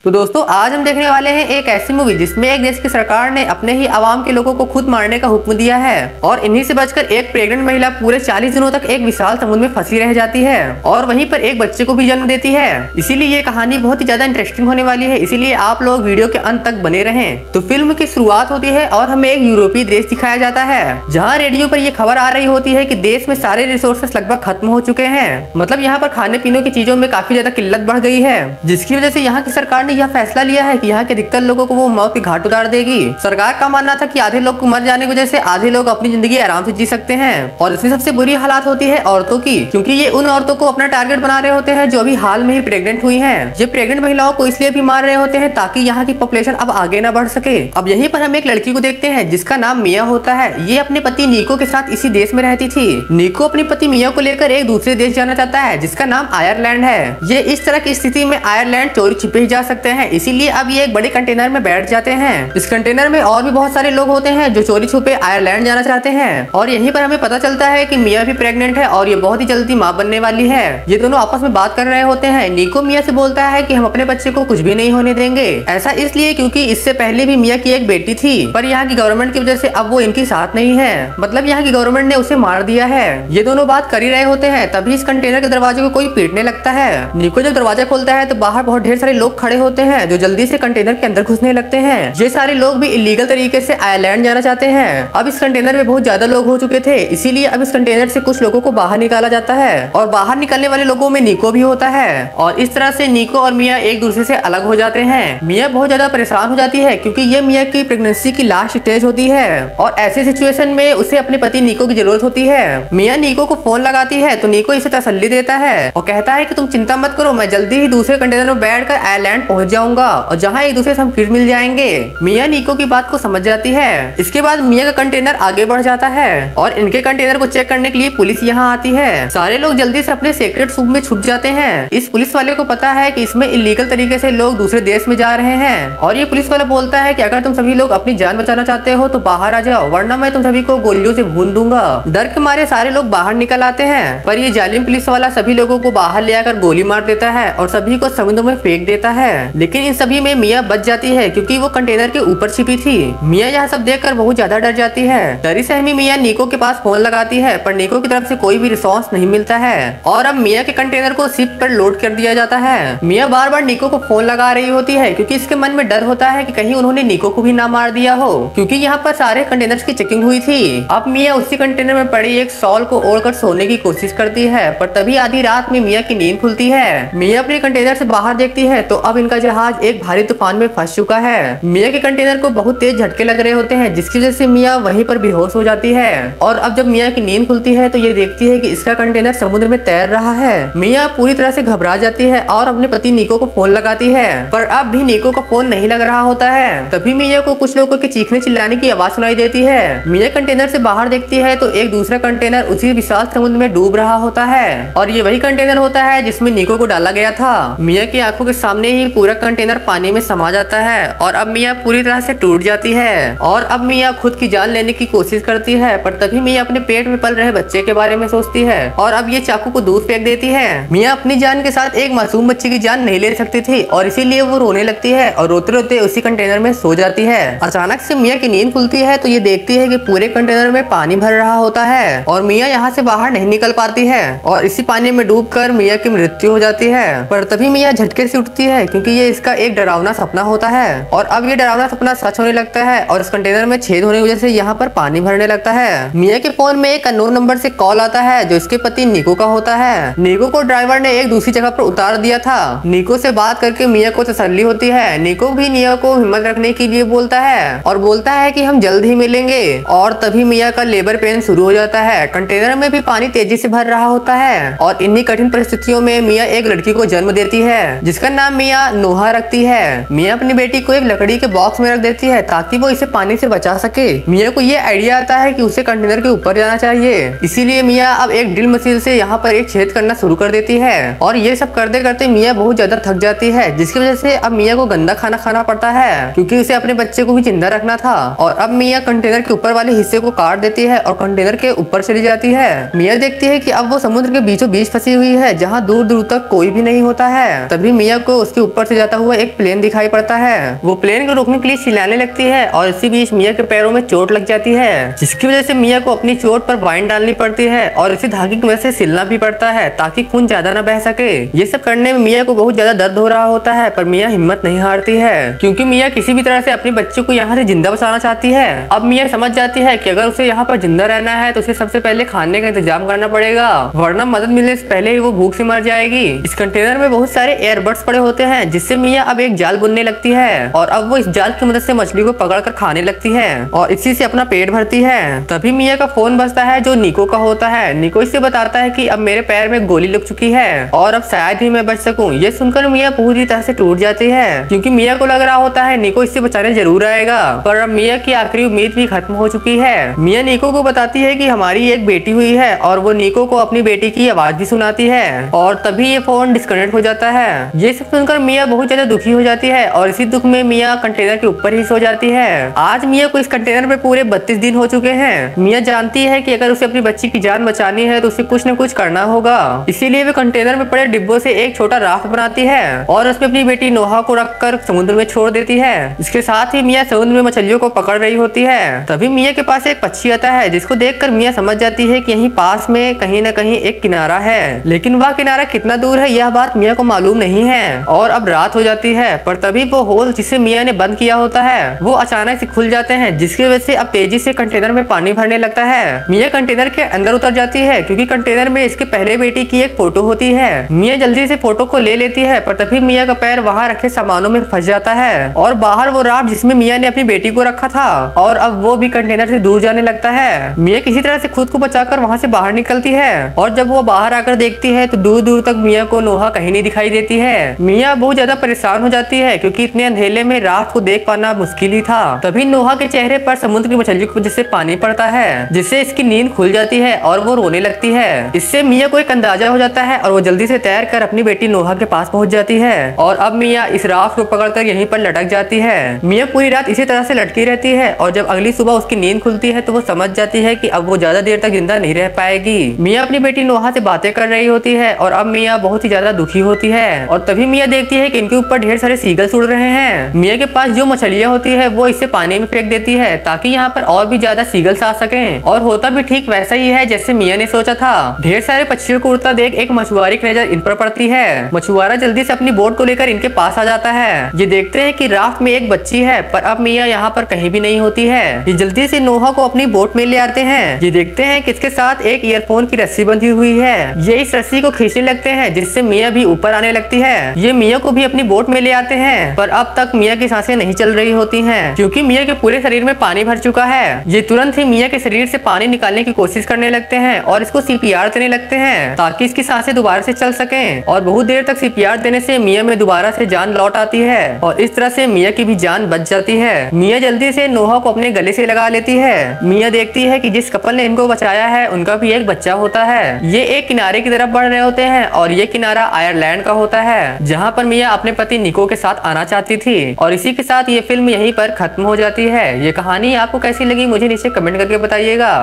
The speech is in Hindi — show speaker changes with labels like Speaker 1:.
Speaker 1: तो दोस्तों आज हम देखने वाले हैं एक ऐसी मूवी जिसमें एक देश की सरकार ने अपने ही आवाम के लोगों को खुद मारने का हुक्म दिया है और इन्हीं से बचकर एक प्रेग्नेंट महिला पूरे 40 दिनों तक एक विशाल समुद्र में फंसी रह जाती है और वहीं पर एक बच्चे को भी जन्म देती है। इसीलिए ये कहानी बहुत ही ज्यादा इंटरेस्टिंग होने वाली है, इसीलिए आप लोग वीडियो के अंत तक बने रहें। तो फिल्म की शुरुआत होती है और हमें एक यूरोपीय देश दिखाया जाता है जहाँ रेडियो पर यह खबर आ रही होती है कि देश में सारे रिसोर्सेस लगभग खत्म हो चुके हैं। मतलब यहाँ पर खाने पीने की चीजों में काफी ज्यादा किल्लत बढ़ गई है, जिसकी वजह से यहाँ की सरकार ने यह फैसला लिया है कि यहाँ के अधिकतर लोगों को वो मौत के घाट उतार देगी। सरकार का मानना था कि आधे लोग को मर जाने की वजह से आधे लोग अपनी जिंदगी आराम से जी सकते हैं और इसमें सबसे बुरी हालात होती है औरतों की, क्योंकि ये उन औरतों को अपना टारगेट बना रहे होते हैं जो अभी हाल में ही प्रेग्नेंट हुई हैं। ये प्रेग्नेंट महिलाओं को इसलिए भी मार रहे होते हैं ताकि यहाँ की पॉपुलेशन अब आगे न बढ़ सके। अब यहीं पर हम एक लड़की को देखते हैं जिसका नाम मिया होता है। ये अपने पति नीको के साथ इसी देश में रहती थी। नीको अपने पति मिया को लेकर एक दूसरे देश जाना चाहता है जिसका नाम आयरलैंड है। ये इस तरह की स्थिति में आयरलैंड चोरी छिपे ही जा सकते हैं, इसीलिए अब ये एक बड़े कंटेनर में बैठ जाते हैं। इस कंटेनर में और भी बहुत सारे लोग होते हैं जो चोरी छुपे आयरलैंड जाना चाहते हैं और यहीं पर हमें पता चलता है कि मिया भी प्रेग्नेंट है और ये बहुत ही जल्दी माँ बनने वाली है। ये दोनों आपस में बात कर रहे होते हैं। नीको मिया से बोलता है कि हम अपने बच्चे को कुछ भी नहीं होने देंगे। ऐसा इसलिए क्योंकि इससे पहले भी मिया की एक बेटी थी, पर यहाँ की गवर्नमेंट की वजह से अब वो इनके साथ नहीं है। मतलब यहाँ की गवर्नमेंट ने उसे मार दिया है। ये दोनों बात कर ही रहे होते हैं तभी इस कंटेनर के दरवाजे को कोई पीटने लगता है। नीको जब दरवाजा खोलता है तो बाहर बहुत ढेर सारे लोग खड़े होते हैं जो जल्दी से कंटेनर के अंदर घुसने लगते हैं। ये सारे लोग भी इलीगल तरीके से आयरलैंड जाना चाहते हैं। अब इस कंटेनर में बहुत ज्यादा लोग हो चुके थे, इसीलिए अब इस कंटेनर से कुछ लोगों को बाहर निकाला जाता है और बाहर निकलने वाले लोगों में नीको भी होता है और इस तरह से नीको और मिया एक दूसरे से अलग हो जाते हैं। मिया बहुत ज्यादा परेशान हो जाती है क्योंकि ये मिया की प्रेगनेंसी की लास्ट स्टेज होती है और ऐसे सिचुएशन में उसे अपने पति नीको की जरूरत होती है। मिया नीको को फोन लगाती है तो नीको इसे तसल्ली देता है और कहता है कि तुम चिंता मत करो, मैं जल्दी ही दूसरे कंटेनर में बैठकर आयरलैंड पहुंच जाऊंगा और जहाँ एक दूसरे से हम फिर मिल जाएंगे। मिया नीको की बात को समझ जाती है। इसके बाद मिया का कंटेनर आगे बढ़ जाता है और इनके कंटेनर को चेक करने के लिए पुलिस यहाँ आती है। सारे लोग जल्दी से अपने सीक्रेट रूम में छुप जाते हैं। इस पुलिस वाले को पता है कि इसमें इलीगल तरीके से लोग दूसरे देश में जा रहे हैं और ये पुलिस वाला बोलता है कि अगर तुम सभी लोग अपनी जान बचाना चाहते हो तो बाहर आ जाओ, वरना मैं तुम सभी को गोलियों से भून दूंगा। डर के मारे सारे लोग बाहर निकल आते हैं, पर ये जालिम पुलिस वाला सभी लोगों को बाहर ले आकर गोली मार देता है और सभी को समुद्र में फेंक देता है। लेकिन इन सभी में मिया बच जाती है क्योंकि वो कंटेनर के ऊपर छिपी थी। मिया यह सब देखकर बहुत ज्यादा डर जाती है। डरी सहमी मिया नीको के पास फोन लगाती है पर नीको की तरफ से कोई भी रिस्पॉन्स नहीं मिलता है और अब मिया के कंटेनर को शिप पर लोड कर दिया जाता है। मिया बार बार नीको को फोन लगा रही होती है क्योंकि इसके मन में डर होता है कि कहीं उन्होंने नीको को भी ना मार दिया हो, क्योंकि यहाँ पर सारे कंटेनर्स की चेकिंग हुई थी। अब मिया उसी कंटेनर में पड़ी एक शॉल को ओढ़कर सोने की कोशिश करती है, पर तभी आधी रात में मिया की नींद खुलती है। मिया अपने कंटेनर से बाहर देखती है तो अब इनका जहाज एक भारी तूफान में फंस चुका है। मिया के कंटेनर को बहुत तेज झटके लग रहे होते हैं जिसकी वजह से मिया वहीं पर बेहोश हो जाती है और अब जब मिया की नींद खुलती है तो ये देखती है कि इसका कंटेनर समुद्र में तैर रहा है। मिया पूरी तरह से घबरा जाती है और अपने पति नीको को फोन लगाती है, पर अब भी नीको का फोन नहीं लग रहा होता है। तभी मिया को कुछ लोगों के चीखने चिल्लाने की आवाज सुनाई देती है। मिया कंटेनर से बाहर देखती है तो एक दूसरा कंटेनर उसी विशाल समुद्र में डूब रहा होता है और ये वही कंटेनर होता है जिसमें नीको को डाला गया था। मिया की आंखों के सामने ही पूरा कंटेनर पानी में समा जाता है और अब मिया पूरी तरह से टूट जाती है और अब मिया खुद की जान लेने की कोशिश करती है, पर तभी मिया अपने पेट में पल रहे बच्चे के बारे में सोचती है और अब ये चाकू को दूर फेंक देती है। मिया अपनी जान के साथ एक मासूम बच्चे की जान नहीं ले सकती थी और इसीलिए वो रोने लगती है और रोते रोते उसी कंटेनर में सो जाती है। अचानक से मिया की नींद खुलती है तो ये देखती है कि पूरे कंटेनर में पानी भर रहा होता है और मिया यहाँ से बाहर नहीं निकल पाती है और इसी पानी में डूबकर मिया की मृत्यु हो जाती है। पर तभी मिया झटके से उठती है क्योंकि ये इसका एक डरावना सपना होता है और अब ये डरावना सपना सच होने लगता है और इस कंटेनर में छेद होने की वजह से यहाँ पर पानी भरने लगता है। मिया के फोन में एक अननोन नंबर से कॉल आता है जो इसके पति नीको का होता है। नीको को ड्राइवर ने एक दूसरी जगह पर उतार दिया था। नीको से बात करके मिया को तसल्ली होती है। नीको भी मिया को हिम्मत रखने के लिए बोलता है और बोलता है कि हम जल्द ही मिलेंगे और तभी मिया का लेबर पेन शुरू हो जाता है। कंटेनर में भी पानी तेजी से भर रहा होता है और इन्हीं कठिन परिस्थितियों में मिया एक लड़की को जन्म देती है जिसका नाम मिया नोहा रखती है। मिया अपनी बेटी को एक लकड़ी के बॉक्स में रख देती है ताकि वो इसे पानी से बचा सके। मिया को ये आइडिया आता है कि उसे कंटेनर के ऊपर जाना चाहिए, इसीलिए मिया अब एक ड्रिल मशीन से यहाँ पर एक छेद करना शुरू कर देती है और ये सब करते करते मिया बहुत ज्यादा थक जाती है जिसकी वजह से अब मिया को गंदा खाना खाना पड़ता है क्योंकि उसे अपने बच्चे को भी जिंदा रखना था। और अब मिया कंटेनर के ऊपर वाले हिस्से को काट देती है और कंटेनर के ऊपर चली जाती है। मिया देखती है कि अब वो समुद्र के बीचों बीच फंसी हुई है जहाँ दूर दूर तक कोई भी नहीं होता है। तभी मिया को उसके ऊपर से से जाता हुआ एक प्लेन दिखाई पड़ता है। वो प्लेन को रोकने के लिए चिल्लाने लगती है और इसी बीच मिया के पैरों में चोट लग जाती है, जिसकी वजह से मिया को अपनी चोट पर वाइन डालनी पड़ती है और इसी धागे की वजह से सिलना भी पड़ता है ताकि खून ज्यादा न बह सके। ये सब करने में मिया को बहुत ज्यादा दर्द हो रहा होता है, पर मिया हिम्मत नहीं हारती है क्योंकि मिया किसी भी तरह से अपने बच्चे को यहाँ से जिंदा बचाना चाहती है। अब मिया समझ जाती है कि अगर उसे यहाँ पर जिंदा रहना है तो उसे सबसे पहले खाने का इंतजाम करना पड़ेगा, वरना मदद मिलने से पहले ही वो भूख से मर जाएगी। इस कंटेनर में बहुत सारे एयरबड्स पड़े होते हैं, जिससे मिया अब एक जाल बुनने लगती है और अब वो इस जाल की मदद से मछली को पकड़कर खाने लगती है और इसी से अपना पेट भरती है। तभी मिया का फोन बजता है जो निको का होता है। निको इससे बताता है कि अब मेरे पैर में गोली लग चुकी है और अब शायद ही मैं बच सकूं। ये सुनकर मिया पूरी तरह से टूट जाती है क्योंकि मिया को लग रहा होता है निको इससे बचाने जरूर आएगा, पर अब मिया की आखिरी उम्मीद भी खत्म हो चुकी है। मिया निको को बताती है कि हमारी एक बेटी हुई है और वो निको को अपनी बेटी की आवाज भी सुनाती है और तभी ये फोन डिस्कनेक्ट हो जाता है। ये सब सुनकर मिया बहुत ज्यादा दुखी हो जाती है और इसी दुख में मिया कंटेनर के ऊपर ही सो जाती है। आज मिया को इस कंटेनर पे पूरे 32 दिन हो चुके हैं। मिया जानती है कि अगर उसे अपनी बच्ची की जान बचानी है तो उसे कुछ न कुछ करना होगा, इसीलिए वे कंटेनर में पड़े डिब्बों से एक छोटा राफ्ट बनाती है और उसमें अपनी बेटी नोहा को रखकर समुद्र में छोड़ देती है। इसके साथ ही मिया समुद्र में मछलियों को पकड़ रही होती है। तभी मिया के पास एक पक्षी आता है, जिसको देखकर मिया समझ जाती है कि यहीं पास में कहीं न कहीं एक किनारा है, लेकिन वह किनारा कितना दूर है यह बात मिया को मालूम नहीं है और अब रात हो जाती है। पर तभी वो होल जिसे मिया ने बंद किया होता है वो अचानक से खुल जाते हैं, जिसकी वजह से अब तेजी से कंटेनर में पानी भरने लगता है। मिया कंटेनर के अंदर उतर जाती है क्योंकि कंटेनर में इसके पहले बेटी की एक फोटो होती है। मिया जल्दी से फोटो को ले लेती है, पर तभी मिया का पैर वहाँ रखे सामानों में फंस जाता है और बाहर वो राफ्ट जिसमें मिया ने अपनी बेटी को रखा था और अब वो भी कंटेनर से दूर जाने लगता है। मिया किसी तरह से खुद को बचाकर वहाँ से बाहर निकलती है और जब वो बाहर आकर देखती है तो दूर दूर तक मिया को नोहा कहीं नहीं दिखाई देती है। मिया बहुत ज्यादा परेशान हो जाती है क्योंकि इतने अंधेरे में राफ्ट को देख पाना मुश्किल ही था। तभी नोहा के चेहरे पर समुद्र की मछलियों की वजह से पानी पड़ता है, जिससे इसकी नींद खुल जाती है और वो रोने लगती है। इससे मिया को एक अंदाजा हो जाता है और वो जल्दी से तैर कर अपनी बेटी नोहा के पास पहुंच जाती है और अब मिया इस राफ्ट को पकड़कर यहीं पर लटक जाती है। मिया पूरी रात इसी तरह से लटकी रहती है और जब अगली सुबह उसकी नींद खुलती है तो वो समझ जाती है कि अब वो ज्यादा देर तक जिंदा नहीं रह पाएगी। मिया अपनी बेटी नोहा से बातें कर रही होती है और अब मिया बहुत ही ज्यादा दुखी होती है और तभी मिया देखती है कि इनके ऊपर ढेर सारे सीगल्स उड़ रहे हैं। मिया के पास जो मछलियां होती है वो इसे पानी में फेंक देती है ताकि यहाँ पर और भी ज्यादा सीगल्स आ सकें और होता भी ठीक वैसा ही है जैसे मिया ने सोचा था। ढेर सारे पक्षियों को उड़ता देख एक मछुआरे की नजर इन पर पड़ती है। मछुआरा जल्दी से अपनी बोट को लेकर इनके पास आ जाता है। ये देखते हैं कि राफ्ट में एक बच्ची है, पर अब मिया यहाँ पर कहीं भी नहीं होती है। ये जल्दी से नोहा को अपनी बोट में ले आते हैं। ये देखते हैं कि इसके साथ एक ईयरफोन की रस्सी बंधी हुई है। ये इस रस्सी को खींचने लगते हैं, जिससे मिया भी ऊपर आने लगती है। ये मिया को भी अपनी बोट में ले आते हैं, पर अब तक मिया की सांसें नहीं चल रही होती हैं, क्योंकि मिया के पूरे शरीर में पानी भर चुका है। ये तुरंत ही मिया के शरीर से पानी निकालने की कोशिश करने लगते हैं और इसको सीपीआर देने लगते हैं ताकि इसकी सांसें दोबारा से चल सकें और बहुत देर तक सीपीआर देने से मिया में दोबारा से जान लौट आती है और इस तरह से मिया की भी जान बच जाती है। मिया जल्दी से नोहा को अपने गले से लगा लेती है। मिया देखती है कि जिस कपल ने इनको बचाया है उनका भी एक बच्चा होता है। ये एक किनारे की तरफ बढ़ रहे होते हैं और ये किनारा आयरलैंड का होता है, जहाँ पर मिया अपने पति निको के साथ आना चाहती थी। और इसी के साथ ये फिल्म यहीं पर खत्म हो जाती है। ये कहानी आपको कैसी लगी मुझे नीचे कमेंट करके बताइएगा।